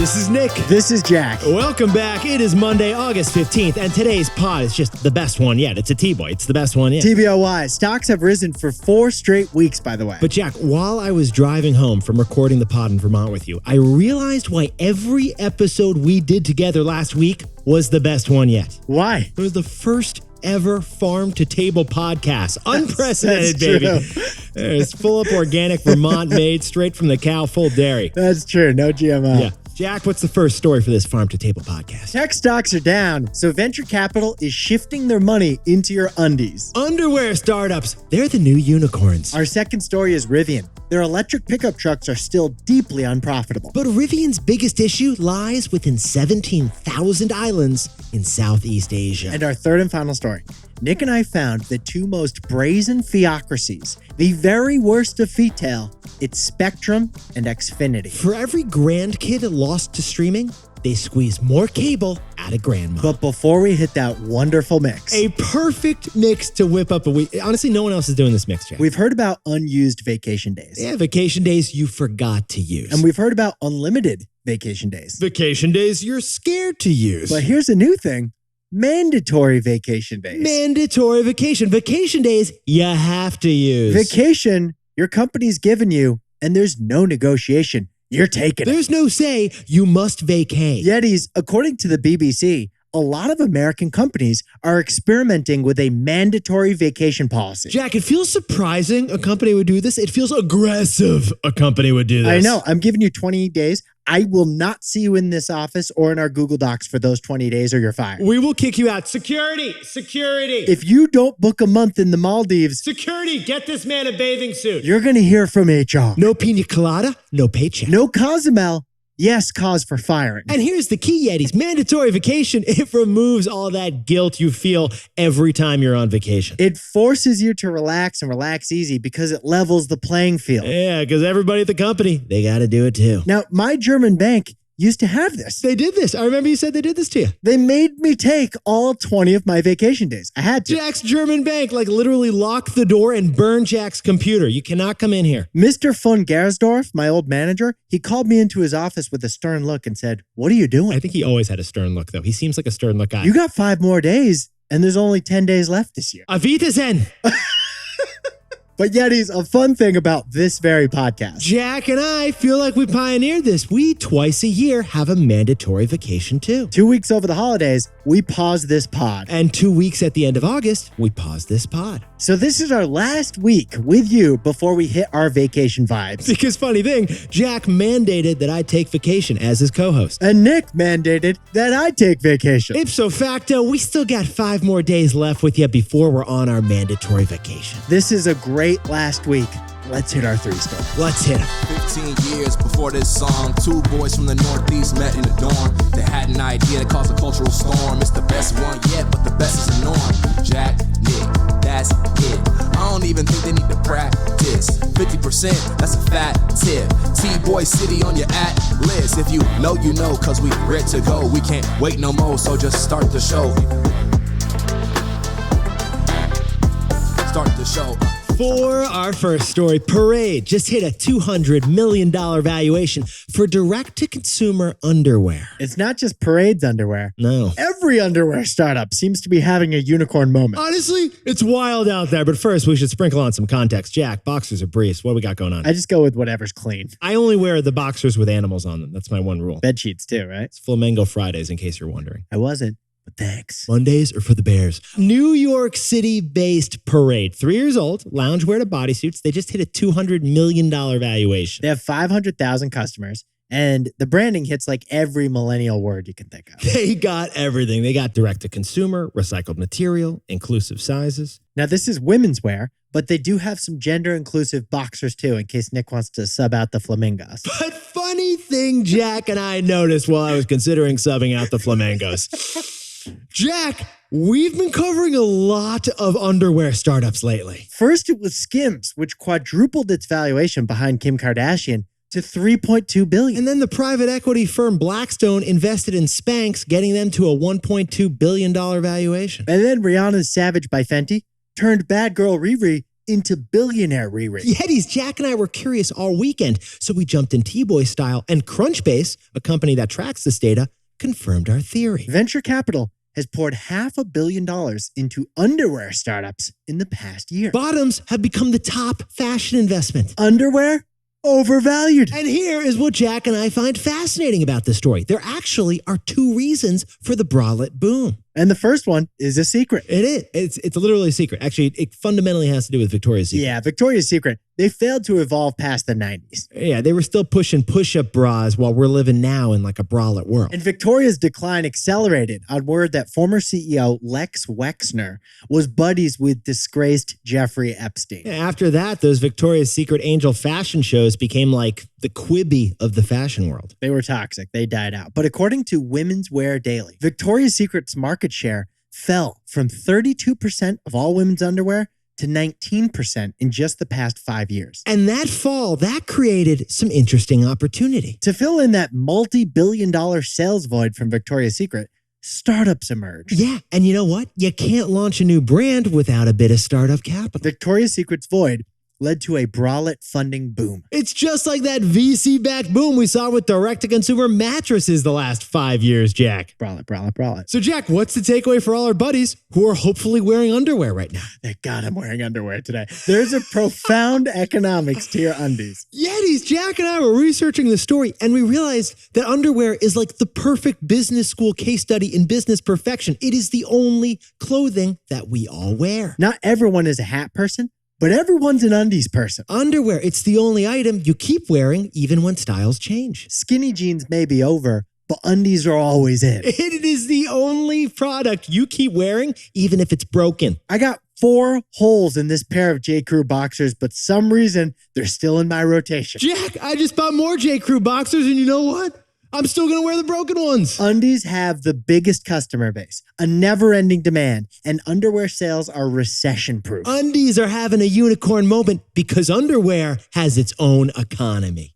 This is Nick. This is Jack. Welcome back. It is Monday, August 15th, and today's pod is just the best one yet. It's a T-boy. It's the best one yet. TBOY. Stocks have risen for 4 straight weeks, by the way. But Jack, while I was driving home from recording the pod in Vermont with you, I realized why every episode we did together last week was the best one yet. Why? It was the first ever farm-to-table podcast. Unprecedented, baby. It's full up organic, Vermont made, straight from the cow, full dairy. That's true. No GMO. Yeah. Jack, what's the first story for this farm-to-table podcast? Tech stocks are down, so venture capital is shifting their money into your undies. Underwear startups, they're the new unicorns. Our second story is Rivian. Their electric pickup trucks are still deeply unprofitable. But Rivian's biggest issue lies within 17,000 islands in Southeast Asia. And our third and final story. Nick and I found the 2 most brazen fiocracies, the very worst of Fetail. It's Spectrum and Xfinity. For every Grandkid lost to streaming, they squeeze more cable out of grandma. But before we hit that wonderful mix, a perfect mix to whip up a week. Honestly, no one else is doing this mix, Jack. We've heard about unused vacation days. Yeah, vacation days you forgot to use. And we've heard about unlimited vacation days. Vacation days you're scared to use. But here's a new thing. Mandatory vacation days. Mandatory vacation. Vacation days you have to use. Vacation your company's given you, and there's no negotiation. You're taking it. There's no say, you must vacay. Yetis, according to the BBC, a lot of American companies are experimenting with a mandatory vacation policy. Jack, it feels surprising a company would do this. It feels aggressive a company would do this. I know. I'm giving you 20 days. I will not see you in this office or in our Google Docs for those 20 days or you're fired. We will kick you out. Security! Security! If you don't book a month in the Maldives, security, get this man a bathing suit. You're going to hear from HR. No pina colada, no paycheck. No Cozumel. Yes, cause for firing. And here's the key, Yetis. Mandatory vacation, it removes all that guilt you feel every time you're on vacation. It forces you to relax and relax easy because it levels the playing field. Yeah, because everybody at the company, they got to do it too. Now, my German bank used to have this. They did this. I remember you said they did this to you. They made me take all 20 of my vacation days. I had to. Jack's German bank, literally locked the door and burned Jack's computer. You cannot come in here. Mr. von Gersdorf, my old manager, he called me into his office with a stern look and said, "What are you doing?" I think he always had a stern look, though. He seems like a stern look guy. You got 5 more days, and there's only 10 days left this year. Auf Wiedersehen. But Yetis, a fun thing about this very podcast. Jack and I feel like we pioneered this. We, twice a year, have a mandatory vacation too. 2 weeks over the holidays, we pause this pod. And 2 weeks at the end of August, we pause this pod. So this is our last week with you before we hit our vacation vibes. Because funny thing, Jack mandated that I take vacation as his co-host. And Nick mandated that I take vacation. Ipso facto, we still got 5 more days left with you before we're on our mandatory vacation. This is a great last week. Let's hit our 3 stories. Let's hit them. 15 years before this song, 2 boys from the Northeast met in the dorm. They had an idea that caused a cultural storm. It's the best one yet, but the best is the norm. Jack, Nick, that's it. I don't even think they need to practice. 50%, that's a fat tip. T-Boy City on your list. If you know, you know, cause we ready to go. We can't wait no more, so just start the show. Start the show. For our first story, Parade just hit a $200 million valuation for direct-to-consumer underwear. It's not just Parade's underwear. No. Every underwear startup seems to be having a unicorn moment. Honestly, it's wild out there, but first we should sprinkle on some context. Jack, boxers or briefs? What do we got going on? I just go with whatever's clean. I only wear the boxers with animals on them. That's my one rule. Bed sheets too, right? It's Flamingo Fridays, in case you're wondering. I wasn't. But thanks. Mondays are for the Bears. New York City-based Parade. 3 years old, loungewear to bodysuits. They just hit a $200 million valuation. They have 500,000 customers, and the branding hits like every millennial word you can think of. They got everything. They got direct-to-consumer, recycled material, inclusive sizes. Now, this is women's wear, but they do have some gender-inclusive boxers too, in case Nick wants to sub out the flamingos. But funny thing Jack and I noticed while I was considering subbing out the flamingos. Jack, we've been covering a lot of underwear startups lately. First, it was Skims, which quadrupled its valuation behind Kim Kardashian to $3.2 billion. And then the private equity firm Blackstone invested in Spanx, getting them to a $1.2 billion valuation. And then Rihanna's Savage by Fenty turned bad girl Riri into billionaire Riri. Yetis, Jack and I were curious all weekend, so we jumped in T-Boy style, and Crunchbase, a company that tracks this data, confirmed our theory. Venture capital has poured $500 million into underwear startups in the past year. Bottoms have become the top fashion investment. Underwear? Overvalued. And here is what Jack and I find fascinating about this story. There actually are two reasons for the bralette boom. And the first one is a secret. It is. It's literally a secret. Actually, it fundamentally has to do with Victoria's Secret. Yeah, Victoria's Secret. They failed to evolve past the 90s. Yeah, they were still pushing push-up bras while we're living now in like a bralette world. And Victoria's decline accelerated on word that former CEO Lex Wexner was buddies with disgraced Jeffrey Epstein. After that, those Victoria's Secret angel fashion shows became like the Quibi of the fashion world. They were toxic. They died out. But according to Women's Wear Daily, Victoria's Secret's market share fell from 32% of all women's underwear to 19% in just the past 5 years. And that fall, that created some interesting opportunity. To fill in that multi-billion-dollar sales void from Victoria's Secret, startups emerged. Yeah, and you know what? You can't launch a new brand without a bit of startup capital. Victoria's Secret's void led to a bralette funding boom. It's just like that VC-backed boom we saw with direct-to-consumer mattresses the last 5 years, Jack. Bralette. So, Jack, what's the takeaway for all our buddies who are hopefully wearing underwear right now? Thank God I'm wearing underwear today. There's a profound economics to your undies. Yetis, Jack and I were researching the story, and we realized that underwear is like the perfect business school case study in business perfection. It is the only clothing that we all wear. Not everyone is a hat person, but everyone's an undies person. Underwear, it's the only item you keep wearing even when styles change. Skinny jeans may be over, but undies are always in. It is the only product you keep wearing even if it's broken. I got 4 holes in this pair of J. Crew boxers, but some reason they're still in my rotation. Jack, I just bought more J. Crew boxers, and you know what? I'm still going to wear the broken ones. Undies have the biggest customer base, a never-ending demand, and underwear sales are recession-proof. Undies are having a unicorn moment because underwear has its own economy.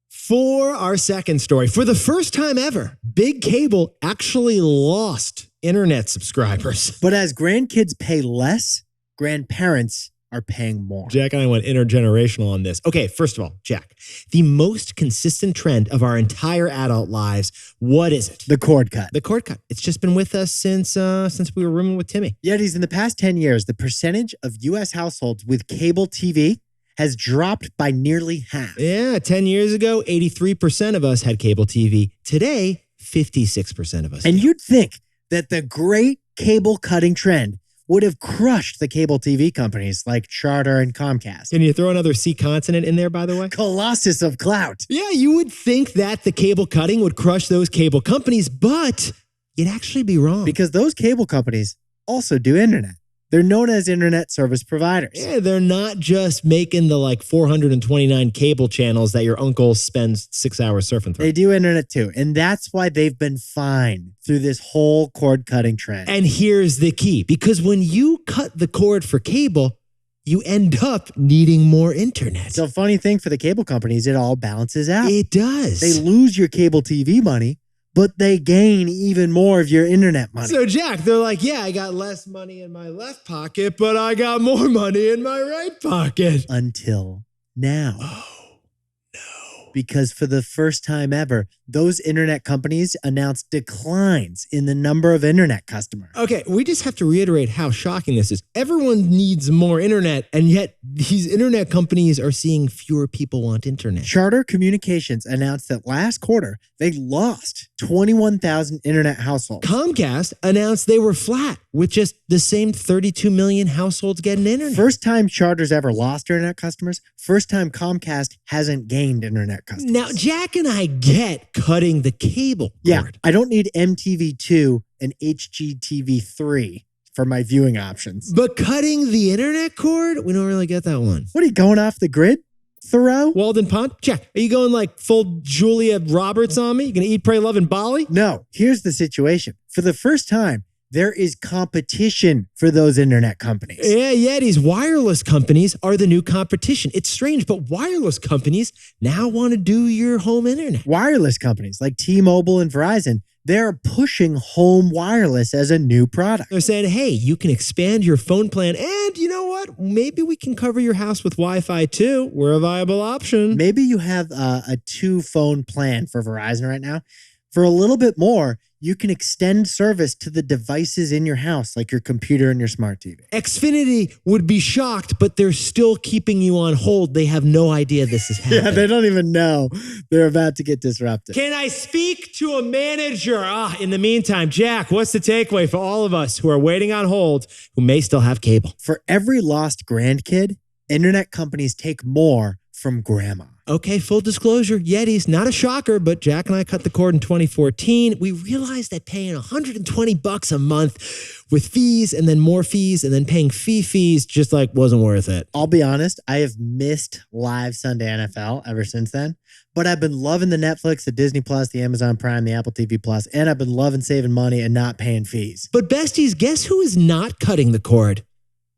For our second story, for the first time ever, Big Cable actually lost internet subscribers. But as grandkids pay less, grandparents are paying more. Jack and I went intergenerational on this. Okay, first of all, Jack, the most consistent trend of our entire adult lives, what is it? The cord cut. The cord cut. It's just been with us since we were rooming with Timmy. Yetis, in the past 10 years, the percentage of U.S. households with cable TV has dropped by nearly half. Yeah, 10 years ago, 83% of us had cable TV. Today, 56% of us And do. you'd think that the great cable cutting trend would have crushed the cable TV companies like Charter and Comcast. Can you throw another C consonant in there, by the way? Colossus of clout. Yeah, you would think that the cable cutting would crush those cable companies, but you'd actually be wrong. Because those cable companies also do internet. They're known as internet service providers. Yeah, they're not just making the like 429 cable channels that your uncle spends 6 hours surfing through. They do internet too. And that's why they've been fine through this whole cord cutting trend. And here's the key, because when you cut the cord for cable, you end up needing more internet. So funny thing for the cable companies, it all balances out. It does. They lose your cable TV money, but they gain even more of your internet money. So, Jack, they're like, yeah, I got less money in my left pocket, but I got more money in my right pocket. Until now. Oh, no. Because for the first time ever, those internet companies announced declines in the number of internet customers. Okay, we just have to reiterate how shocking this is. Everyone needs more internet, and yet these internet companies are seeing fewer people want internet. Charter Communications announced that last quarter, they lost 21,000 internet households. Comcast announced they were flat with just the same 32 million households getting internet. First time Charter's ever lost internet customers. First time Comcast hasn't gained internet customers. Now, Jack and I get cutting the cable Yeah, cord. I don't need MTV2 and HGTV3 for my viewing options. But cutting the internet cord, we don't really get that one. What are you going off the grid, Thoreau? Walden Pond? Jack, are you going like full Julia Roberts on me? You gonna eat, pray, love, and Bali? No, here's the situation. For the first time, there is competition for those internet companies. Yeah, Yetis, wireless companies are the new competition. It's strange, but wireless companies now want to do your home internet. Wireless companies like T-Mobile and Verizon, They're pushing home wireless as a new product. They're saying, hey, you can expand your phone plan, and you know what? Maybe we can cover your house with Wi-Fi too. We're a viable option. Maybe you have a 2-phone plan for Verizon right now. For a little bit more, you can extend service to the devices in your house, like your computer and your smart TV. Xfinity would be shocked, but they're still keeping you on hold. They have no idea this is happening. Yeah, they don't even know they're about to get disrupted. Can I speak to a manager? In the meantime, Jack, what's the takeaway for all of us who are waiting on hold who may still have cable? For every lost grandkid, internet companies take more from grandma. Okay, full disclosure, Yetis, not a shocker, but Jack and I cut the cord in 2014. We realized that paying $120 a month with fees and then more fees and then paying fees just wasn't worth it. I'll be honest, I have missed live Sunday NFL ever since then, but I've been loving the Netflix, the Disney Plus, the Amazon Prime, the Apple TV Plus, and I've been loving saving money and not paying fees. But besties, guess who is not cutting the cord?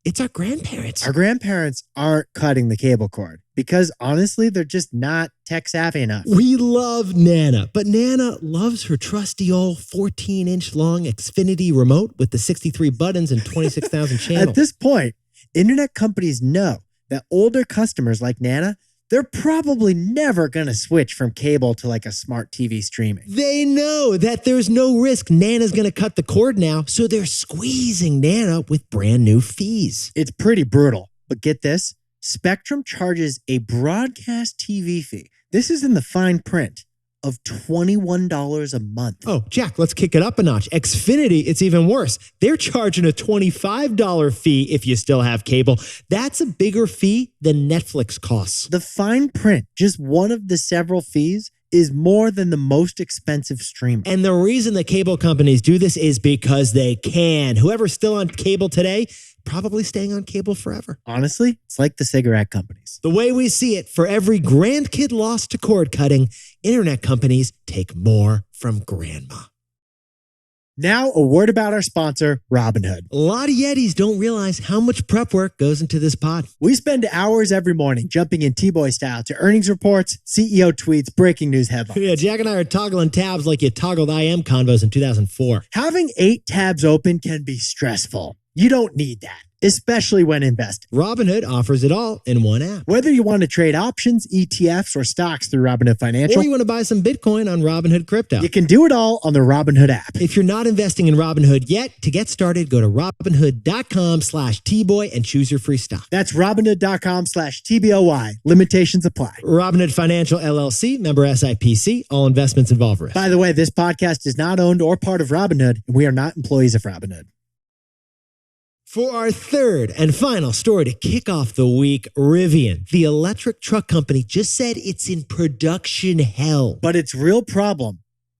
It's our grandparents. Our grandparents aren't cutting the cable cord because honestly, they're just not tech savvy enough. We love Nana, but Nana loves her trusty old 14-inch long Xfinity remote with the 63 buttons and 26,000 channels. At this point, internet companies know that older customers like Nana, they're probably never going to switch from cable to a smart TV streaming. They know that there's no risk Nana's going to cut the cord now, so they're squeezing Nana with brand new fees. It's pretty brutal, but get this. Spectrum charges a broadcast TV fee. This is in the fine print of $21 a month. Oh, Jack, let's kick it up a notch. Xfinity, it's even worse. They're charging a $25 fee if you still have cable. That's a bigger fee than Netflix costs. The fine print, just one of the several fees, is more than the most expensive streamer. And the reason the cable companies do this is because they can. Whoever's still on cable today, probably staying on cable forever. Honestly, it's like the cigarette companies. The way we see it, for every grandkid lost to cord cutting, internet companies take more from grandma. Now, a word about our sponsor, Robinhood. A lot of Yetis don't realize how much prep work goes into this pod. We spend hours every morning jumping in T-Boy style to earnings reports, CEO tweets, breaking news headlines. Yeah, Jack and I are toggling tabs like you toggled IM convos in 2004. Having 8 tabs open can be stressful. You don't need that, especially when investing. Robinhood offers it all in one app. Whether you want to trade options, ETFs, or stocks through Robinhood Financial, Or you want to buy some Bitcoin on Robinhood Crypto. you can do it all on the Robinhood app. If you're not investing in Robinhood yet, to get started, go to Robinhood.com/Tboy and choose your free stock. That's Robinhood.com/TBOY. Limitations apply. Robinhood Financial LLC, member SIPC. All investments involve risk. By the way, this podcast is not owned or part of Robinhood, and we are not employees of Robinhood. For our third and final story to kick off the week, Rivian, the electric truck company, just said it's in production hell. But its real problem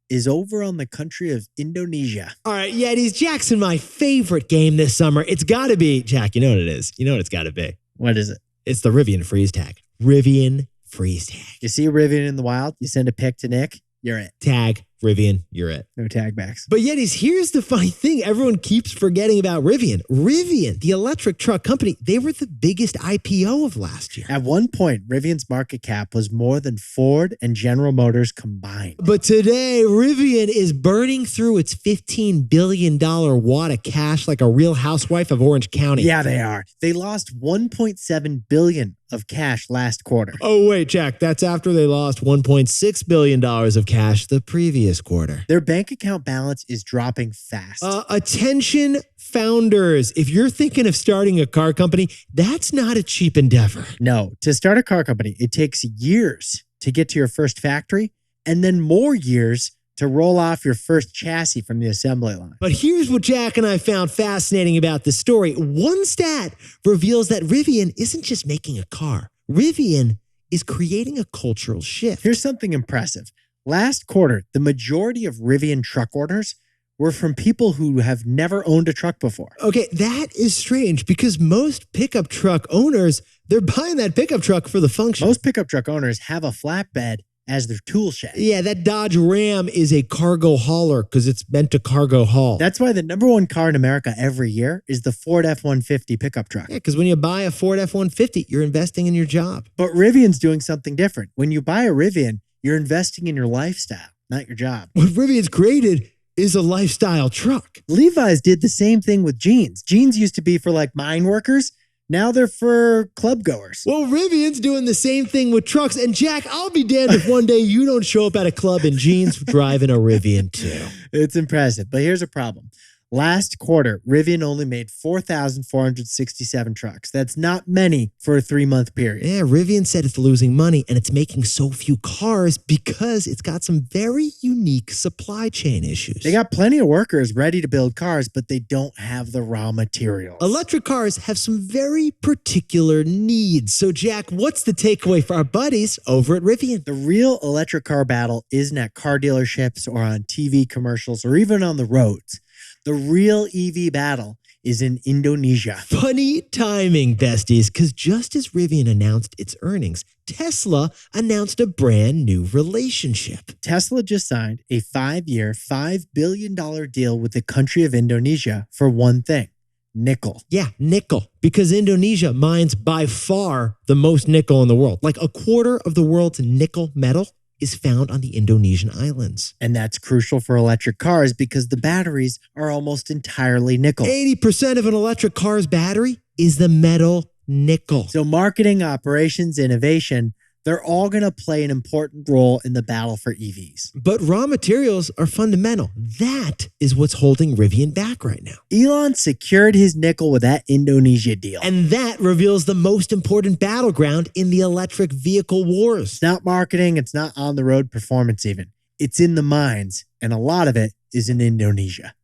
is over on the country of Indonesia. All right, Yetis, Jackson, my favorite game this summer. It's got to be, Jack, you know what it is. You know what it's got to be. What is it? It's the Rivian freeze tag. Rivian freeze tag. You see a Rivian in the wild, you send a pic to Nick, you're it. Tag, Rivian, you're it. No tag backs. But Yetis, here's the funny thing. Everyone keeps forgetting about Rivian. Rivian, the electric truck company, they were the biggest IPO of last year. At one point, Rivian's market cap was more than Ford and General Motors combined. But today, Rivian is burning through its $15 billion wad of cash like a real housewife of Orange County. Yeah, they are. They lost $1.7 billion of cash last quarter. Oh, wait, Jack, that's after they lost $1.6 billion of cash the previous quarter. Their bank account balance is dropping fast. Attention founders, if you're thinking of starting a car company, that's not a cheap endeavor. No, to start a car company, it takes years to get to your first factory and then more years to roll off your first chassis from the assembly line. But here's what Jack and I found fascinating about this story. One stat reveals that Rivian isn't just making a car. Rivian is creating a cultural shift. Here's something impressive. Last quarter, the majority of Rivian truck orders were from people who have never owned a truck before. Okay, that is strange because most pickup truck owners, they're buying that pickup truck for the function. Most pickup truck owners have a flatbed as their tool shed. Yeah, that Dodge Ram is a cargo hauler because it's meant to cargo haul. That's why the number one car in America every year is the Ford F-150 pickup truck. Yeah, because when you buy a Ford F-150, you're investing in your job. But Rivian's doing something different. When you buy a Rivian, you're investing in your lifestyle, not your job. What Rivian's created is a lifestyle truck. Levi's did the same thing with jeans. Jeans used to be for like mine workers. Now they're for club goers. Well, Rivian's doing the same thing with trucks. And Jack, I'll be damned if one day you don't show up at a club in jeans driving a Rivian too. It's impressive, but here's a problem. Last quarter, Rivian only made 4,467 trucks. That's not many for a 3-month period. Yeah, Rivian said it's losing money and it's making so few cars because it's got some very unique supply chain issues. They got plenty of workers ready to build cars, but they don't have the raw materials. Electric cars have some very particular needs. So, Jack, what's the takeaway for our buddies over at Rivian? The real electric car battle isn't at car dealerships or on TV commercials or even on the roads. The real EV battle is in Indonesia. Funny timing, besties, because just as Rivian announced its earnings, Tesla announced a brand new relationship. Tesla just signed a 5-year, $5 billion deal with the country of Indonesia for one thing: nickel. Yeah, nickel. Because Indonesia mines by far the most nickel in the world. Like a quarter of the world's nickel metal is found on the Indonesian islands. And that's crucial for electric cars because the batteries are almost entirely nickel. 80% of an electric car's battery is the metal nickel. So marketing, operations, innovation, they're all going to play an important role in the battle for EVs. But raw materials are fundamental. That is what's holding Rivian back right now. Elon secured his nickel with that Indonesia deal. And that reveals the most important battleground in the electric vehicle wars. It's not marketing. It's not on-the-road performance even. It's in the mines, and a lot of it is in Indonesia.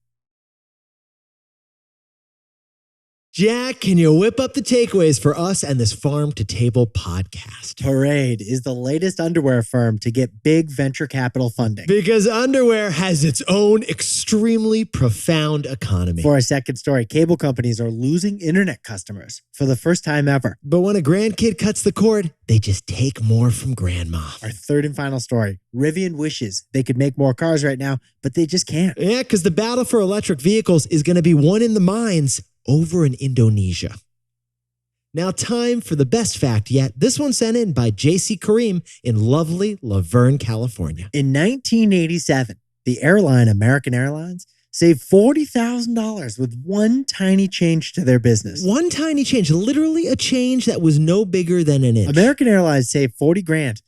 Jack, can you whip up the takeaways for us and this Farm to Table podcast? Parade is the latest underwear firm to get big venture capital funding. Because underwear has its own extremely profound economy. For a second story, cable companies are losing internet customers for the first time ever. But when a grandkid cuts the cord, they just take more from grandma. Our third and final story, Rivian wishes they could make more cars right now, but they just can't. Yeah, because the battle for electric vehicles is going to be won in the mines over in Indonesia. Now, time for the best fact yet. This one sent in by J.C. Kareem in lovely Laverne, California. In 1987, the airline American Airlines saved $40,000 with one tiny change to their business. One tiny change, literally a change that was no bigger than an inch. American Airlines saved $40,000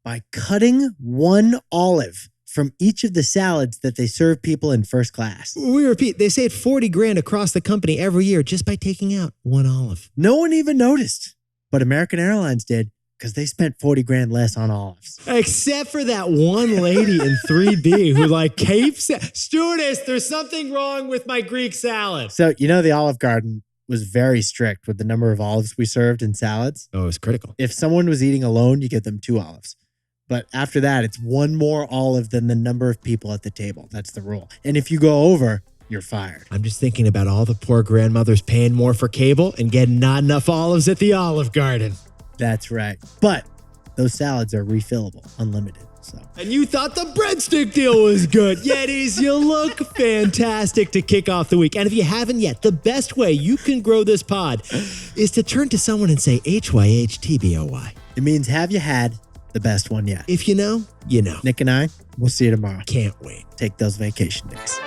by cutting one olive from each of the salads that they serve people in first class. We repeat, they saved $40,000 across the company every year just by taking out one olive. No one even noticed, but American Airlines did because they spent $40,000 less on olives. Except for that one lady in 3B who stewardess, there's something wrong with my Greek salad. So, the Olive Garden was very strict with the number of olives we served in salads. Oh, it was critical. If someone was eating alone, you give them 2 olives. But after that, it's one more olive than the number of people at the table. That's the rule. And if you go over, you're fired. I'm just thinking about all the poor grandmothers paying more for cable and getting not enough olives at the Olive Garden. That's right. But those salads are refillable, unlimited. So. And you thought the breadstick deal was good. Yetis, you look fantastic to kick off the week. And if you haven't yet, the best way you can grow this pod is to turn to someone and say HYHTBOY. It means have you had the best one yet. If you know, you know. Nick and I, we'll see you tomorrow. Can't wait. Take those vacation days.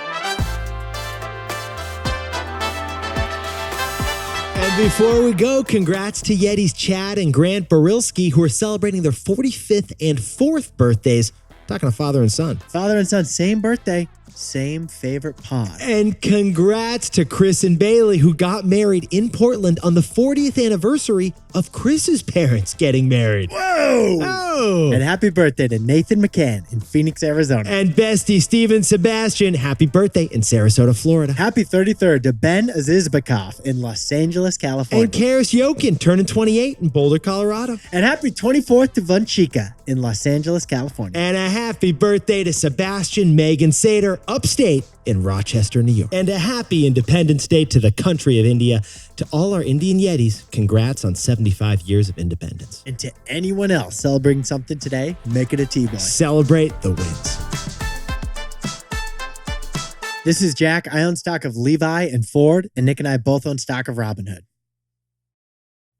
And before we go, congrats to Yeti's Chad and Grant Barilski, who are celebrating their 45th and 4th birthdays. Talking to father and son. Father and son, same birthday, same favorite pod. And congrats to Chris and Bailey, who got married in Portland on the 40th anniversary of Chris's parents getting married. Whoa! Oh! And happy birthday to Nathan McCann in Phoenix, Arizona. And bestie Steven Sebastian, happy birthday in Sarasota, Florida. Happy 33rd to Ben Azizbekov in Los Angeles, California. And Karis Yokin, turning 28 in Boulder, Colorado. And happy 24th to Vanchika in Los Angeles, California. And a happy birthday to Sebastian Megan Sater, upstate in Rochester, New York. And a happy Independence Day to the country of India. To all our Indian Yetis, congrats on 75 years of independence. And to anyone else celebrating something today, make it a T-boy. Celebrate the wins. This is Jack. I own stock of Levi and Ford, and Nick and I both own stock of Robinhood.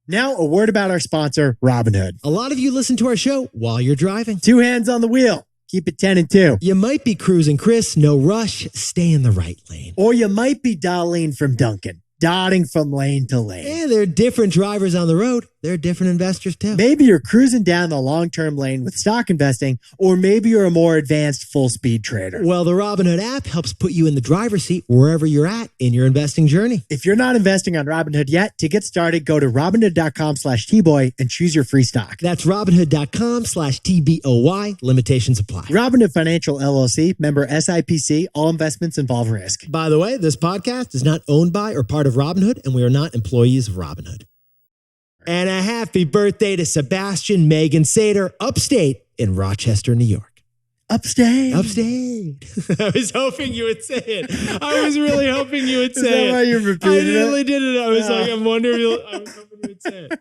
Now, a word about our sponsor, Robinhood. A lot of you listen to our show while you're driving. 2 hands on the wheel. keep it 10 and 2. You might be cruising Chris, no rush, stay in the right lane. Or you might be Darlene from Duncan, dotting from lane to lane. Yeah, there are different drivers on the road. There are different investors too. Maybe you're cruising down the long-term lane with stock investing, or maybe you're a more advanced full-speed trader. Well, the Robinhood app helps put you in the driver's seat wherever you're at in your investing journey. If you're not investing on Robinhood yet, to get started, go to Robinhood.com/TBoy and choose your free stock. That's Robinhood.com/TBOY. Limitations apply. Robinhood Financial LLC, member SIPC, all investments involve risk. By the way, this podcast is not owned by or part of Robinhood, and we are not employees of Robinhood. And a happy birthday to Sebastian Megan Sater, upstate in Rochester, New York. Upstate. Upstate. I was hoping you would say it. I was really hoping you would say it. Is that why you repeated it? I really did it. I was like, I'm wondering. I was hoping you would say it.